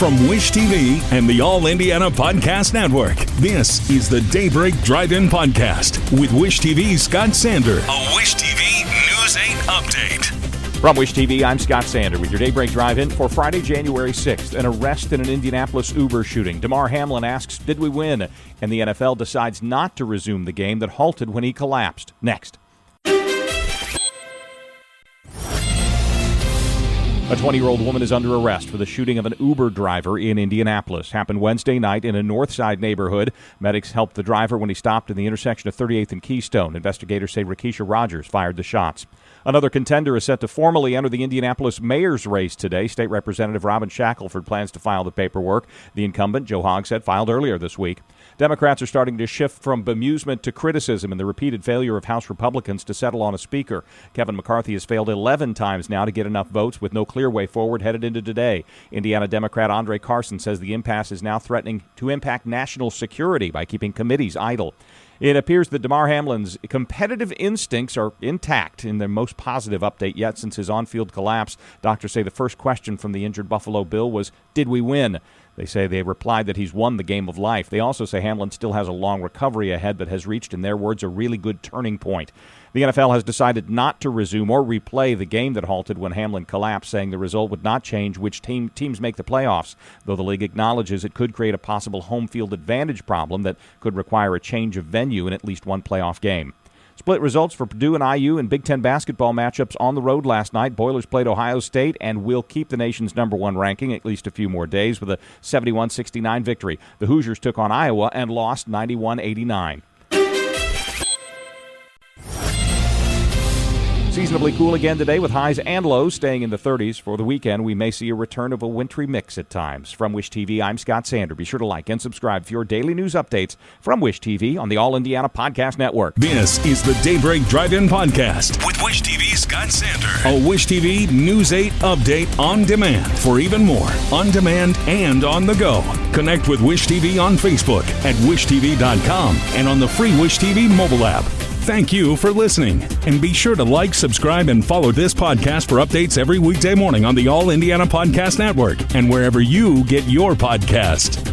From Wish TV and the All Indiana Podcast Network, this is the Daybreak Drive-In Podcast with Wish TV's Scott Sander. A Wish TV News 8 update. From Wish TV, I'm Scott Sander with your Daybreak Drive-In for Friday, January 6th. An arrest in an Indianapolis Uber shooting. Damar Hamlin asks, did we win? And the NFL decides not to resume the game that halted when he collapsed. Next. A 20-year-old woman is under arrest for the shooting of an Uber driver in Indianapolis. Happened Wednesday night in a North Side neighborhood. Medics helped the driver when he stopped in the intersection of 38th and Keystone. Investigators say Rakesha Rogers fired the shots. Another contender is set to formally enter the Indianapolis mayor's race today. State Representative Robin Shackelford plans to file the paperwork. The incumbent, Joe Hogshead, filed earlier this week. Democrats are starting to shift from bemusement to criticism in the repeated failure of House Republicans to settle on a speaker. Kevin McCarthy has failed 11 times now to get enough votes with no clear way forward headed into today. Indiana Democrat Andre Carson says the impasse is now threatening to impact national security by keeping committees idle. It appears that Damar Hamlin's competitive instincts are intact in their most positive update yet since his on-field collapse. Doctors say the first question from the injured Buffalo Bill was, did we win? They say they replied that he's won the game of life. They also say Hamlin still has a long recovery ahead but has reached, in their words, a really good turning point. The NFL has decided not to resume or replay the game that halted when Hamlin collapsed, saying the result would not change which teams make the playoffs, though the league acknowledges it could create a possible home field advantage problem that could require a change of venue in at least one playoff game. Split results for Purdue and IU in Big Ten basketball matchups on the road last night. Boilers played Ohio State and will keep the nation's number one ranking at least a few more days with a 71-69 victory. The Hoosiers took on Iowa and lost 91-89. Seasonably cool again today with highs and lows staying in the 30s. For the weekend, we may see a return of a wintry mix at times. From Wish TV, I'm Scott Sander. Be sure to like and subscribe for your daily news updates from Wish TV on the All Indiana Podcast Network. This is the Daybreak Drive-In Podcast with Wish TV's Scott Sander. A Wish TV News 8 update on demand. For even more, on demand and on the go. Connect with Wish TV on Facebook at wishtv.com and on the free Wish TV mobile app. Thank you for listening, and be sure to like, subscribe, and follow this podcast for updates every weekday morning on the All Indiana Podcast Network and wherever you get your podcast.